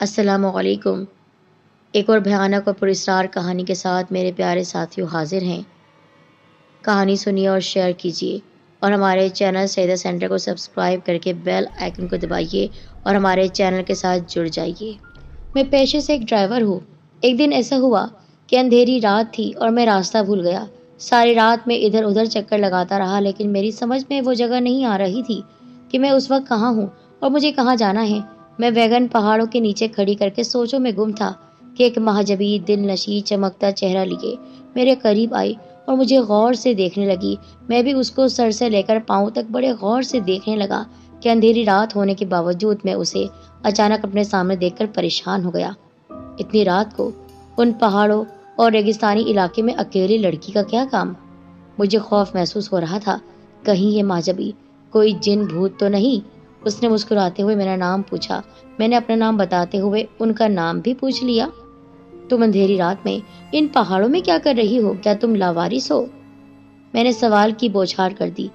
السلام علیکم۔ ایک اور بھیانک اور پراسرار کہانی کے ساتھ میرے پیارے ساتھیوں حاضر ہیں۔ کہانی سنیے اور شیئر کیجیے اور ہمارے چینل سیدہ سینٹر کو سبسکرائب کر کے بیل آئیکن کو دبائیے اور ہمارے چینل کے ساتھ جڑ جائیے۔ میں پیشے سے ایک ڈرائیور ہوں۔ ایک دن ایسا ہوا کہ اندھیری رات تھی اور میں راستہ بھول گیا۔ ساری رات میں ادھر ادھر چکر لگاتا رہا لیکن میری سمجھ میں وہ جگہ نہیں آ رہی تھی کہ میں اس وقت کہاں ہوں اور مجھے کہاں جانا ہے۔ میں ویگن پہاڑوں کے نیچے کھڑی کر کے سوچوں میں گم تھا کہ ایک مہجبی دل نشیں چمکتا چہرہ لیے میرے قریب آئی اور مجھے غور سے دیکھنے لگی۔ میں بھی اس کو سر سے لے کر پاؤں تک بڑے غور سے دیکھنے لگا کہ اندھیری رات ہونے کے باوجود میں اسے اچانک اپنے سامنے دیکھ کر پریشان ہو گیا۔ اتنی رات کو ان پہاڑوں اور ریگستانی علاقے میں اکیلی لڑکی کا کیا کام؟ مجھے خوف محسوس ہو رہا تھا، کہیں یہ مہجبی کوئی جن بھوت تو نہیں۔ اس نے مسکراتے ہوئے میرا نام پوچھا۔ میں نے اپنا نام بتاتے ہوئے ان کا نام بھی پوچھ لیا۔ تم اندھیری رات میں ان پہاڑوں میں کیا کر رہی ہو؟ کیا تم لاوارث ہو؟ میں نے سوال کی بوچھار کر دی۔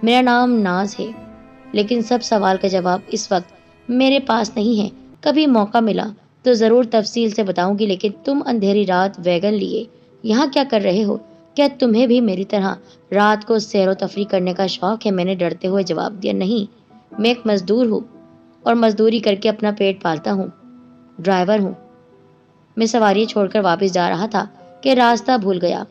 میرا نام ناز ہے، لیکن سب سوال کا جواب اس وقت میرے پاس نہیں ہے۔ کبھی موقع ملا تو ضرور تفصیل سے بتاؤں گی، لیکن تم اندھیری رات ویگن لیے یہاں کیا کر رہے ہو؟ کیا تمہیں بھی میری طرح رات کو سیر و تفریح کرنے کا شوق ہے؟ میں نے ڈرتے ہوئے جواب دیا، نہیں، میں ایک مزدور ہوں اور مزدوری کر کے اپنا پیٹ پالتا ہوں، ڈرائیور ہوں۔ میں سواری چھوڑ کر واپس جا رہا تھا کہ راستہ بھول گیا۔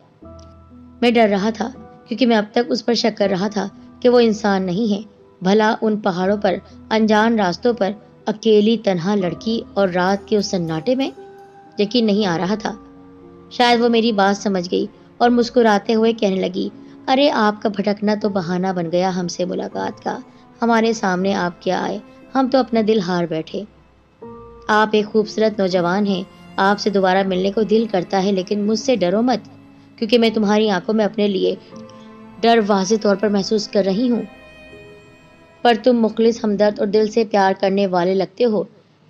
میں ڈر رہا تھا کیونکہ میں اب تک اس پر شک کر رہا تھا کہ وہ انسان نہیں ہے۔ بھلا ان پہاڑوں پر انجان راستوں پر اکیلی تنہا لڑکی اور رات کے اس سناٹے میں؟ یقین نہیں آ رہا تھا۔ شاید وہ میری بات سمجھ گئی اور مسکراتے ہوئے کہنے لگی، ارے آپ کا بھٹکنا تو بہانہ بن گیا ہم سے ملاقات کا۔ ہمارے سامنے آپ کیا آئے، ہم تو اپنا دل ہار بیٹھے۔ آپ ایک خوبصورت نوجوان ہیں، آپ سے دوبارہ ملنے کو دل کرتا ہے، لیکن مجھ سے ڈرو مت، کیونکہ میں تمہاری آنکھوں میں اپنے لیے ڈر واضح طور پر محسوس کر رہی ہوں۔ پر تم مخلص، ہمدرد اور دل سے پیار کرنے والے لگتے ہو۔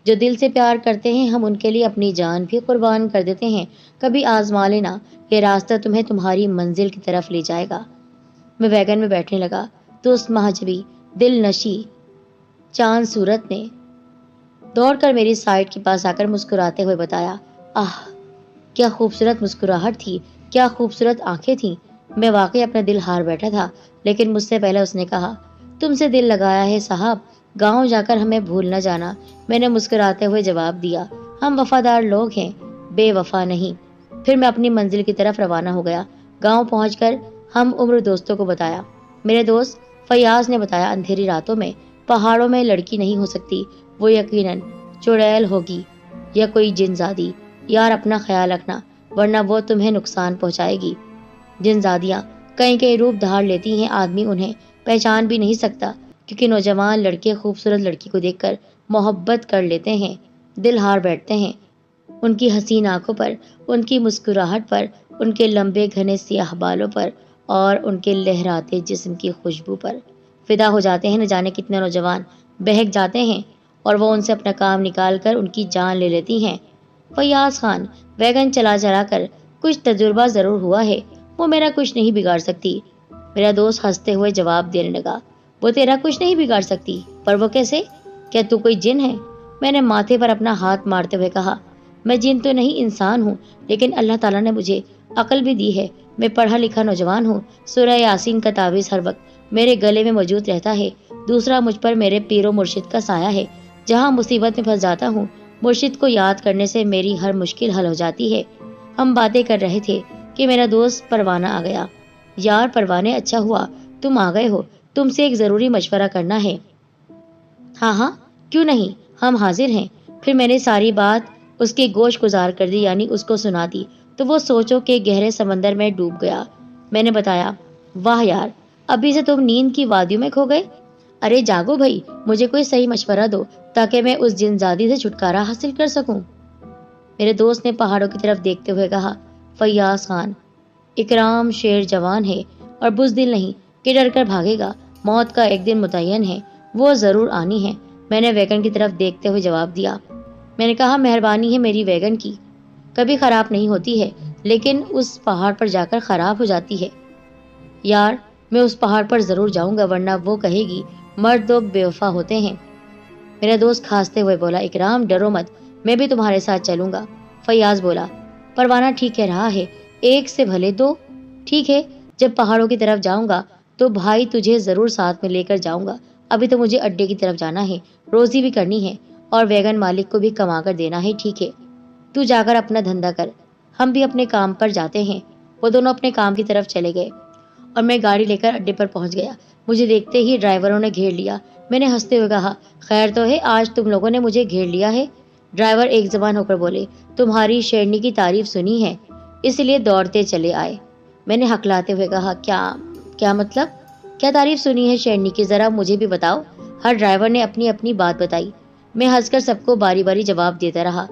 جو دل سے پیار کرتے ہیں ہم ان کے لیے اپنی جان بھی قربان کر دیتے ہیں۔ کبھی آزما لینا، یہ راستہ تمہیں تمہاری منزل کی طرف لے جائے گا۔ میں ویگن میں بیٹھنے لگا تو اس مہجبی دل نشیں چاند صورت نے دوڑ کر میری سائٹ کے پاس آ کر مسکراتے ہوئے بتایا، آہ کیا خوبصورت مسکراہٹ تھی، کیا خوبصورت آنکھیں تھیں۔ میں واقعی اپنا دل ہار بیٹھا تھا، لیکن مجھ سے پہلے اس نے کہا، تم سے دل لگایا ہے صاحب، گاؤں جا کر ہمیں بھول نہ جانا۔ میں نے مسکراتے ہوئے جواب دیا، ہم وفادار لوگ ہیں، بے وفا نہیں۔ پھر میں اپنی منزل کی طرف روانہ ہو گیا۔ گاؤں پہنچ کر ہم عمر دوستوں کو بتایا۔ میرے دوست فیاض نے بتایا، اندھیری راتوں میں پہاڑوں میں لڑکی نہیں ہو سکتی، وہ یقیناً چڑیل ہوگی یا کوئی جن زادی۔ یار اپنا خیال رکھنا، ورنہ وہ تمہیں نقصان پہنچائے گی۔ جن زادیاں کئی روپ دھار لیتی ہیں، آدمی انہیں پہچان بھی نہیں سکتا، کیونکہ نوجوان لڑکے خوبصورت لڑکی کو دیکھ کر محبت کر لیتے ہیں، دل ہار بیٹھتے ہیں۔ ان کی حسین آنکھوں پر، ان کی مسکراہٹ پر، ان کے لمبے گھنے سیاہ بالوں پر اور ان کے لہراتے جسم کی خوشبو پر فدا ہو جاتے ہیں۔ نہ جانے کتنے نوجوان بہک جاتے ہیں اور وہ ان سے اپنا کام نکال کر ان کی جان لے لیتی ہیں۔ فیاض خان، ویگن چلا چلا کر کچھ تجربہ ضرور ہوا ہے، وہ میرا کچھ نہیں بگاڑ سکتی۔ میرا دوست ہنستے ہوئے جواب دینے لگا، وہ تیرا کچھ نہیں بگاڑ سکتی؟ پر وہ کیسے؟ کیا تو کوئی جن ہے؟ میں نے ماتھے پر اپنا ہاتھ مارتے ہوئے کہا، میں جن تو نہیں، انسان ہوں، لیکن اللہ تعالیٰ نے مجھے عقل بھی دی ہے۔ میں پڑھا لکھا نوجوان ہوں۔ سورہ یاسین کا تعویذ ہر وقت میرے گلے میں موجود رہتا ہے۔ دوسرا، مجھ پر میرے پیر و مرشد کا سایہ ہے۔ جہاں مصیبت میں پھنس جاتا ہوں، مرشد کو یاد کرنے سے میری ہر مشکل حل ہو جاتی ہے۔ ہم باتیں کر رہے تھے کہ میرا دوست پروانہ آ گیا۔ یار پروانے، اچھا ہوا تم آ گئے ہو، تم سے ایک ضروری مشورہ کرنا ہے۔ ہاں کیوں نہیں، ہم حاضر ہیں۔ پھر میں نے ساری بات اس کے گوش گزار کر دی، یعنی اس کو سنا دی، تو وہ سوچوں کے گہرے سمندر میں ڈوب گیا۔ میں نے بتایا، واہ یار، ابھی سے تم نیند کی وادیوں میں کھو گئے۔ ارے جاگو بھائی، مجھے کوئی صحیح مشورہ دو تاکہ میں اس جن زادی سے چھٹکارا حاصل کر سکوں۔ میرے دوست نے پہاڑوں کی طرف دیکھتے ہوئے کہا، فیاض خان، اکرام شیر جوان ہے اور بزدل نہیں کہ ڈر کر بھاگے گا۔ موت کا ایک دن متعین ہے، وہ ضرور آنی ہے۔ میں نے ویگن کی طرف دیکھتے ہوئے جواب دیا۔ میں نے کہا، مہربانی ہے میری ویگن کی، کبھی خراب نہیں ہوتی ہے، لیکن اس پہاڑ پر جا کر خراب ہو جاتی ہے۔ یار میں اس پہاڑ پر ضرور جاؤں گا، ورنہ وہ کہے گی مرد لوگ بے وفا ہوتے ہیں۔ میرا دوست کھانستے ہوئے بولا، اکرام ڈرو مت، میں بھی تمہارے ساتھ چلوں گا۔ فیاض بولا، پروانہ ٹھیک کہہ رہا ہے، ایک سے بھلے دو۔ ٹھیک ہے، جب پہاڑوں کی طرف جاؤں گا تو بھائی تجھے ضرور ساتھ میں لے کر جاؤں گا۔ ابھی تو مجھے اڈے کی طرف جانا ہے، روزی بھی کرنی ہے اور ویگن مالک کو بھی کما کر دینا ہے۔ ٹھیک ہے، تو جا کر اپنا دھندا کر، ہم بھی اپنے کام پر جاتے ہیں۔ وہ دونوں اپنے کام کی طرف چلے گئے اور میں گاڑی لے کر اڈے پر پہنچ گیا۔ مجھے دیکھتے ہی ڈرائیوروں نے گھیر لیا۔ میں نے ہنستے ہوئے کہا، خیر تو ہے، آج تم لوگوں نے مجھے گھیر لیا ہے؟ ڈرائیور ایک زبان ہو کر بولے، تمہاری شیرنی کی تعریف سنی ہے اس لیے دوڑتے چلے آئے۔ میں نے ہکلاتے ہوئے کہا، کیا مطلب؟ کیا تعریف سنی ہے شیرنی کی؟ ذرا مجھے بھی بتاؤ۔ ہر ڈرائیور نے اپنی اپنی بات بتائی۔ میں ہنس کر سب کو باری باری جواب دیتا رہا،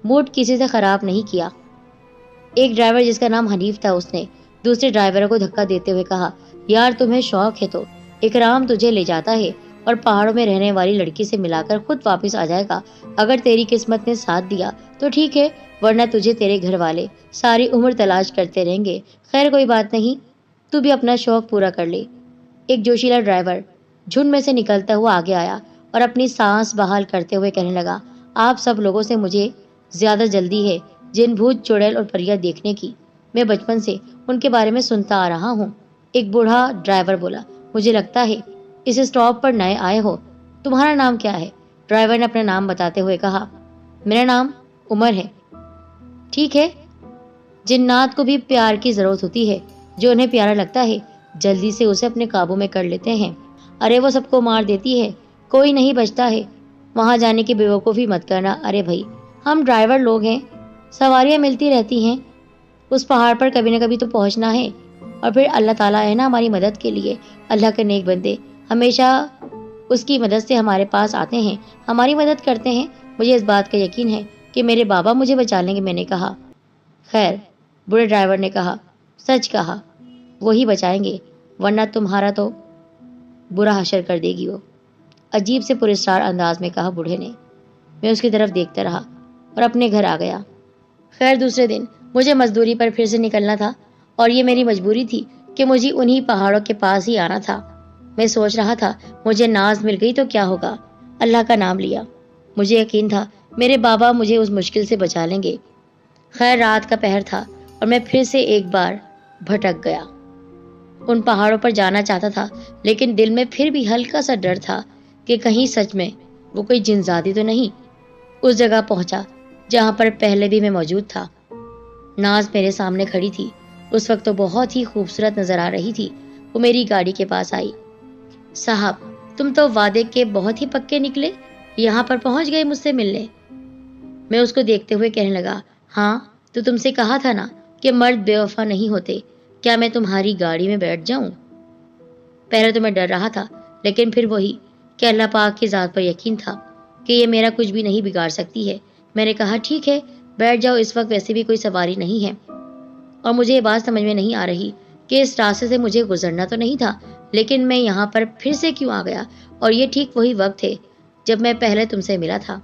موڈ کسی سے خراب نہیں کیا۔ ایک ڈرائیور جس کا نام حنیف تھا، اس نے دوسرے ڈرائیوروں کو دھکا دیتے ہوئے کہا، یار تمہیں شوق ہے تو اکرام تجھے لے جاتا ہے اور پہاڑوں میں رہنے والی لڑکی سے ملا کر خود واپس آ جائے گا۔ اگر تیری قسمت نے ساتھ دیا تو ٹھیک ہے، ورنہ تجھے تیرے گھر والے ساری عمر تلاش کرتے رہیں گے۔ خیر کوئی بات نہیں، تو بھی اپنا شوق پورا کر لے۔ ایک جوشیلا ڈرائیور جھنڈ میں سے نکلتا ہوا آگے آیا اور اپنی سانس بحال کرتے ہوئے کہنے لگا، آپ سب لوگوں سے مجھے زیادہ جلدی ہے جن بھوت چڑیل اور پریاں دیکھنے کی۔ میں بچپن سے ان کے بارے میں سنتا آ رہا ہوں۔ ایک بوڑھا ڈرائیور بولا، مجھے لگتا ہے اس اسٹاپ پر نئے آئے ہو۔ تمہارا نام کیا ہے؟ ڈرائیور نے اپنا نام بتاتے ہوئے کہا، میرا نام عمر ہے۔ ٹھیک ہے، جنات کو بھی پیار کی ضرورت ہوتی ہے، جو انہیں پیارا لگتا ہے جلدی سے اسے اپنے قابو میں کر لیتے ہیں۔ ارے وہ سب کو مار دیتی ہے، کوئی نہیں بچتا ہے۔ وہاں جانے کی بیوقوفی مت کرنا۔ ارے بھائی، ہم ڈرائیور لوگ ہیں، سواریاں ملتی رہتی ہیں، اس پہاڑ پر کبھی نہ کبھی تو پہنچنا ہے۔ اور پھر اللہ تعالیٰ ہے نا ہماری مدد کے لیے۔ اللہ کے نیک بندے ہمیشہ اس کی مدد سے ہمارے پاس آتے ہیں، ہماری مدد کرتے ہیں۔ مجھے اس بات کا یقین ہے کہ میرے بابا مجھے بچا لیں گے۔ میں نے کہا، خیر، بڑے ڈرائیور نے کہا، سچ کہا، وہی بچائیں گے، ورنہ تمہارا تو برا حشر کر دے گی وہ، عجیب سے پراسرار انداز میں کہا بوڑھے نے۔ میں اس کی طرف دیکھتا رہا اور اپنے گھر آ گیا۔ خیر دوسرے دن مجھے مزدوری پر پھر سے نکلنا تھا اور یہ میری مجبوری تھی کہ مجھے انہی پہاڑوں کے پاس ہی آنا تھا۔ میں سوچ رہا تھا، مجھے ناز مل گئی تو کیا ہوگا؟ اللہ کا نام لیا۔ مجھے یقین تھا میرے بابا مجھے اس مشکل سے بچا لیں گے۔ خیر رات کا پہر تھا اور میں پھر سے ایک بار بھٹک گیا۔ ان پہاڑوں پر جانا چاہتا تھا، لیکن دل میں پھر بھی ہلکا سا ڈر تھا کہ کہیں سچ میں وہ کوئی جنزادی تو نہیں۔ اس جگہ پہنچا جہاں پر پہلے بھی میں موجود تھا۔ ناز میرے سامنے کھڑی تھی۔ اس وقت تو بہت ہی خوبصورت نظر آ رہی تھی۔ وہ میری گاڑی کے پاس آئی۔ صاحب، تم تو وعدے کے بہت ہی پکے نکلے، یہاں پر پہنچ گئے مجھ سے ملنے۔ میں اس کو دیکھتے ہوئے کہنے لگا، ہاں تو تم سے کہا تھا نا کہ مرد بے وفا نہیں ہوتے، کیا میں تمہاری گاڑی میں بیٹھ جاؤں؟ پہلے تو میں ڈر رہا تھا، لیکن پھر وہی کہ اللہ پاک کی ذات پر یقین تھا کہ یہ میرا کچھ بھی نہیں بگاڑ سکتی ہے۔ میں نے کہا، ٹھیک ہے بیٹھ جاؤ، اس وقت ویسے بھی کوئی سواری نہیں ہے اور مجھے یہ بات سمجھ میں نہیں آ رہی کہ اس راستے سے مجھے گزرنا تو نہیں تھا، لیکن میں یہاں پر پھر سے کیوں آ گیا؟ اور یہ ٹھیک وہی وقت ہے جب میں پہلے تم سے ملا تھا۔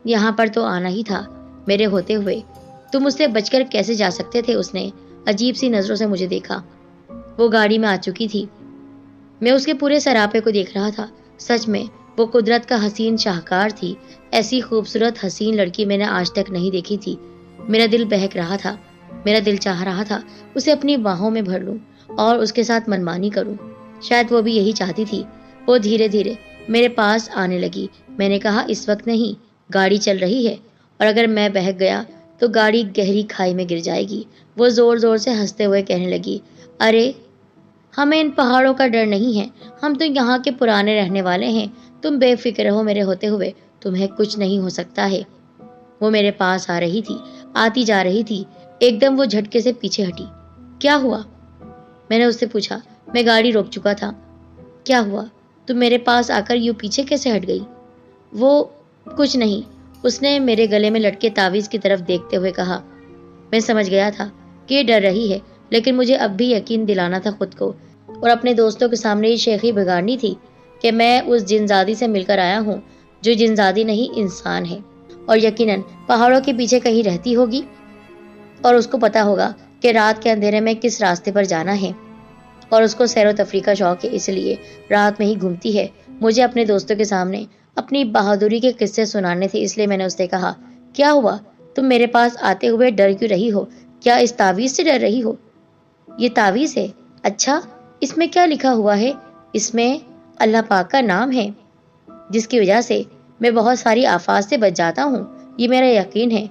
یہاں پر تو آنا ہی تھا میرے ہوتے ہوئے، تم اس سے بچ کر کیسے جا سکتے تھے؟ اس نے عجیب سی نظروں سے مجھے دیکھا۔ وہ گاڑی میں آ چکی تھی۔ میں اس کے پورے سراپے کو دیکھ رہا تھا۔ سچ میں وہ قدرت کا حسین شاہکار تھی۔ ایسی خوبصورت حسین لڑکی میں نے آج تک نہیں دیکھی تھی۔ میرا دل بہک رہا تھا، میرا دل چاہ رہا تھا اسے اپنی باہوں میں بھر لوں اور اس کے ساتھ منمانی کروں۔ شاید وہ بھی یہی چاہتی تھی۔ وہ دھیرے دھیرے میرے پاس آنے لگی۔ میں نے کہا، اس وقت نہیں، گاڑی چل رہی ہے اور اگر میں بہک گیا تو گاڑی گہری کھائی میں گر جائے گی۔ وہ زور زور سے ہنستے ہوئے کہنے لگی، ارے ہمیں ان پہاڑوں کا ڈر نہیں ہے، ہم تو یہاں کے پرانے رہنے والے ہیں، تم بے فکر رہو میرے ہوتے ہوئے، تمہیں کچھ نہیں ہو سکتا ہے۔ وہ میرے پاس آ رہی تھی، آتی جا رہی تھی۔ ایک دم وہ جھٹکے سے پیچھے ہٹی۔ کیا ہوا؟ میں نے اس سے پوچھا۔ میں گاڑی روک چکا تھا۔ کیا ہوا؟ تم میرے پاس آ کر یوں پیچھے کیسے ہٹ گئی؟ وہ کچھ نہیں، اس نے میرے گلے میں لٹکے تعویذ کی طرف دیکھتے ہوئے کہا۔ میں سمجھ گیا تھا کہ یہ ڈر رہی ہے، لیکن مجھے اب بھی یقین دلانا تھا خود کو اور اپنے دوستوں کے سامنے یہ شیخی بگاڑنی تھی کہ میں اس جنزادی سے مل کر آیا ہوں جو جنزادی نہیں انسان ہے، اور یقیناً پہاڑوں کے پیچھے کہیں رہتی ہوگی اور اس کو پتا ہوگا کہ رات کے اندھیرے میں کس راستے پر جانا ہے، اور اس کو سیر و تفریح کا شوق ہے، اس لیے رات میں ہی گھومتی ہے۔ مجھے اپنے دوستوں کے سامنے اپنی بہادری کے قصے سنانے تھے، اس لیے میں نے اس سے کہا کیا ہوا؟ تم میرے پاس آتے ہوئے ڈر کیوں رہی ہو؟ کیا اس تعویذ سے ڈر رہی ہو؟ یہ تعویذ ہے؟ اچھا، اس میں کیا لکھا ہوا ہے؟ اس میں اللہ پاک کا نام ہے، جس کی وجہ سے میں بہت ساری آفات سے بچ جاتا ہوں، یہ میرا یقین ہے۔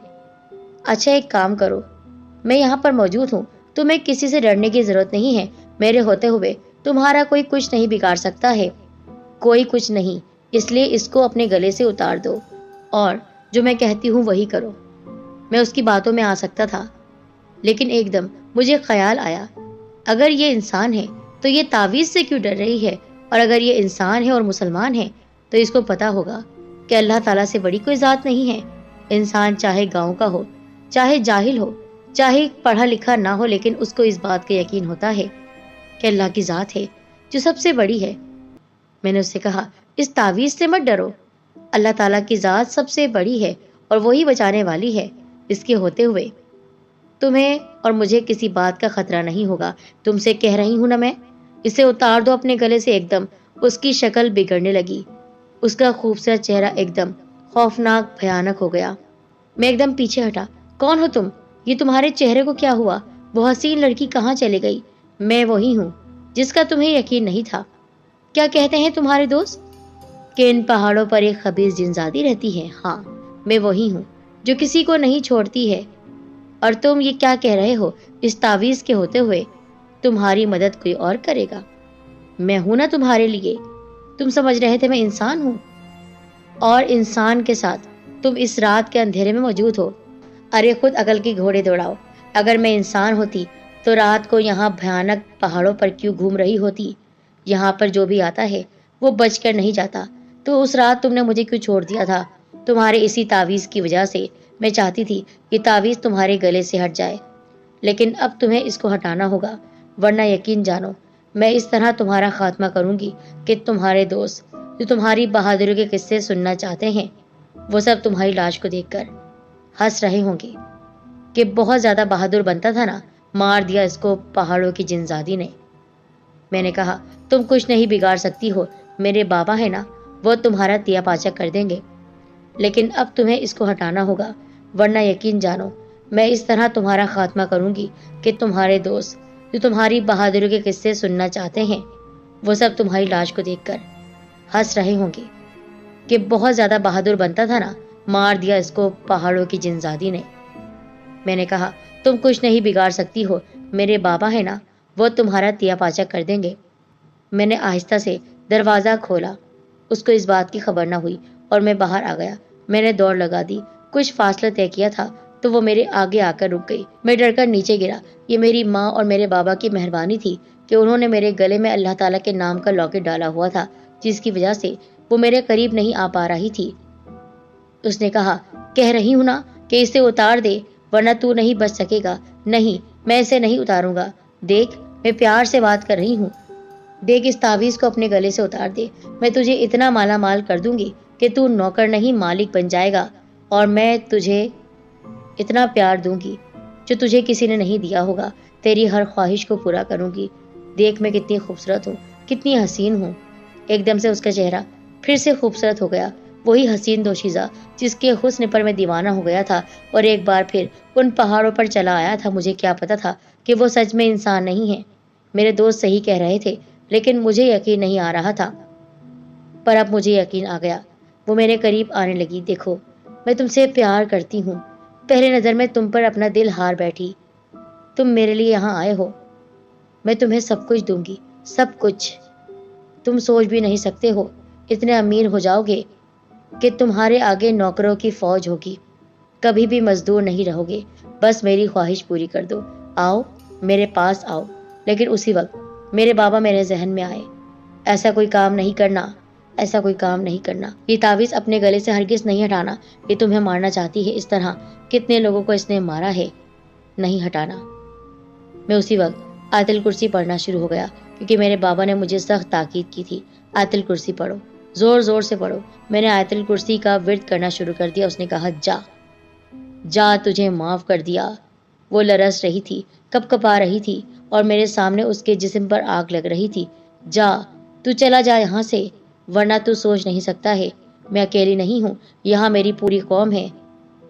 اچھا ایک کام کرو، میں یہاں پر موجود ہوں، تمہیں کسی سے ڈرنے کی ضرورت نہیں ہے، میرے ہوتے ہوئے تمہارا کوئی کچھ نہیں بگاڑ سکتا ہے، کوئی کچھ نہیں، اس لیے اس کو اپنے گلے سے اتار دو اور جو میں کہتی ہوں وہی کرو۔ میں اس کی باتوں میں آ سکتا تھا، لیکن ایک دم مجھے خیال آیا، اگر یہ انسان ہے تو یہ تعویذ سے کیوں ڈر رہی ہے؟ اور اگر یہ انسان ہے اور مسلمان ہے تو اس کو پتا ہوگا کہ اللہ تعالیٰ سے بڑی کوئی ذات نہیں ہے۔ انسان چاہے گاؤں کا ہو، چاہے جاہل ہو، چاہے پڑھا لکھا نہ ہو، لیکن اس کو اس بات کا یقین ہوتا ہے کہ اللہ کی ذات ہے جو سب سے بڑی ہے۔ میں نے اس سے کہا، اس تعویذ سے مت ڈرو، اللہ تعالیٰ کی ذات سب سے بڑی ہے اور وہی بچانے والی ہے، اس کے ہوتے ہوئے تمہیں اور مجھے کسی بات کا خطرہ نہیں ہوگا۔ تم سے کہہ رہی ہوں نا میں، اسے اتار دو اپنے گلے سے۔ ایک دم اس کی شکل بگڑنے لگی، اس کا خوبصورت چہرہ ایک دم خوفناک بھیانک ہو گیا۔ میں ایک دم پیچھے ہٹا۔ کون ہو تم؟ یہ تمہارے چہرے کو کیا ہوا؟ وہ حسین لڑکی کہاں چلی گئی؟ میں وہی ہوں جس کا تمہیں یقین نہیں تھا۔ کیا کہتے ہیں تمہارے دوست کہ ان پہاڑوں پر ایک خبیث جنزادی رہتی ہے؟ ہاں، میں وہی ہوں جو کسی کو نہیں چھوڑتی ہے۔ اور تم یہ کیا کہہ رہے ہو؟ اس تعویذ کے ہوتے ہوئے تمہاری مدد کوئی اور کرے گا؟ میں ہوں نا تمہارے لیے۔ تم سمجھ رہے تھے میں انسان ہوں، اور انسان کے ساتھ تم اس رات کے اندھیرے میں موجود ہو۔ ارے خود عقل کے گھوڑے دوڑاؤ، اگر میں انسان ہوتی تو رات کو یہاں بھیانک پہاڑوں پر کیوں گھوم رہی ہوتی؟ یہاں پر جو بھی آتا ہے وہ بچ کر نہیں جاتا، تو اس رات تم نے مجھے کیوں چھوڑ دیا تھا؟ تمہارے اسی تعویذ کی وجہ سے میں چاہتی تھی یہ تعویذ تمہارے گلے سے ہٹ جائے، لیکن اب تمہیں اس کو ہٹانا ہوگا، ورنہ یقین جانو میں اس طرح تمہارا خاتمہ کروں گی کہ تمہارے دوست جو تمہاری بہادری کے قصے سننا چاہتے ہیں وہ سب تمہاری لاش کو دیکھ کر ہنس رہے ہوں گے کہ بہت زیادہ بہادر بنتا تھا نا، مار دیا اس کو پہاڑوں کی جنزادی نے۔ میں نے کہا، تم کچھ نہیں بگاڑ سکتی ہو، میرے بابا ہے نا، وہ تمہارا تیا پاچا کر دیں گے، لیکن اب تمہیں اس کو ہٹانا ہوگا، ورنہ یقین جانو میں اس طرح تمہارا خاتمہ کروں گی کہ تمہارے دوست جو تمہاری بہادری کے قصے سننا چاہتے ہیں وہ سب تمہاری لاش کو دیکھ کر ہنس رہے ہوں گے کہ بہت زیادہ بہادر بنتا تھا نا، مار دیا اس کو پہاڑوں کی جنزادی نے۔ میں نے کہا، تم کچھ نہیں بگاڑ سکتی ہو، میرے بابا ہے نا، وہ تمہارا تیا پاچا کر دیں گے۔ میں نے آہستہ سے دروازہ کھولا، اس کو اس بات کی خبر نہ ہوئی اور میں باہر آ گیا۔ میں نے دوڑ لگا دی، کچھ فاصلہ طے کیا تھا تو وہ میرے آگے آ کر رک گئی۔ میں ڈر کر نیچے گرا۔ یہ میری ماں اور میرے بابا کی مہربانی تھی کہ انہوں نے میرے گلے میں اللہ تعالیٰ کے نام کا لاکٹ ڈالا ہوا تھا، جس کی وجہ سے وہ میرے قریب نہیں آ پا رہی تھی۔ اس نے کہا، کہہ رہی ہوں نا کہ اسے اتار دے ورنہ تو نہیں بچ سکے گا۔ نہیں، میں اسے نہیں اتاروں گا۔ دیکھ، میں پیار سے بات کر رہی ہوں، دیکھ اس تعویذ کو اپنے گلے سے اتار دے، میں تجھے اتنا مالا مال کر دوں گی کہ تو نوکر نہیں مالک بن جائے گا، اور میں تجھے اتنا پیار دوں گی جو تجھے کسی نے نہیں دیا ہوگا، تیری ہر خواہش کو پورا کروں گی۔ دیکھ میں کتنی خوبصورت ہوں، کتنی حسین ہوں۔ ایک دم سے اس کا چہرہ پھر سے خوبصورت ہو گیا، وہی حسین دوشیزہ جس کے حسن پر میں دیوانہ ہو گیا تھا، اور ایک بار پھر ان پہاڑوں پر چلا آیا تھا۔ مجھے کیا پتا تھا کہ وہ سچ میں انسان نہیں ہے، میرے دوست صحیح کہہ رہے تھے، لیکن مجھے یقین نہیں آ رہا تھا، پر اب مجھے یقین آ گیا۔ وہ میرے قریب آنے لگی۔ دیکھو، میں تم سے پیار کرتی ہوں، پہلے نظر میں تم پر اپنا دل ہار بیٹھی، تم میرے لیے یہاں آئے ہو، میں تمہیں سب کچھ دوں گی، سب کچھ۔ تم سوچ بھی نہیں سکتے ہو، اتنے امیر ہو جاؤ گے کہ تمہارے آگے نوکروں کی فوج ہوگی، کبھی بھی مزدور نہیں رہو گے۔ بس میری خواہش پوری کر دو، آؤ میرے پاس آؤ۔ لیکن اسی وقت میرے بابا میرے ذہن میں آئے، ایسا کوئی کام نہیں کرنا، ایسا کوئی کام نہیں کرنا، یہ تعویذ اپنے گلے سے ہرگز نہیں ہٹانا، یہ تمہیں مارنا چاہتی ہے، اس طرح کتنے لوگوں کو اس نے مارا ہے، نہیں ہٹانا۔ میں اسی وقت آیت الکرسی پڑھنا شروع ہو گیا، کیونکہ میرے بابا نے مجھے سخت تاکید کی تھی، آیت الکرسی پڑھو، زور زور سے پڑھو۔ میں نے آیت الکرسی کا ورد کرنا شروع کر دیا۔ اس نے کہا، جا جا، تجھے معاف کر دیا۔ وہ لرز رہی تھی، کپ کپا رہی تھی، اور میرے سامنے اس کے جسم پر آگ لگ رہی تھی۔ جا، تو چلا جا یہاں سے، ورنہ تو سوچ نہیں سکتا ہے، میں اکیلی نہیں ہوں، یہاں میری پوری قوم ہے،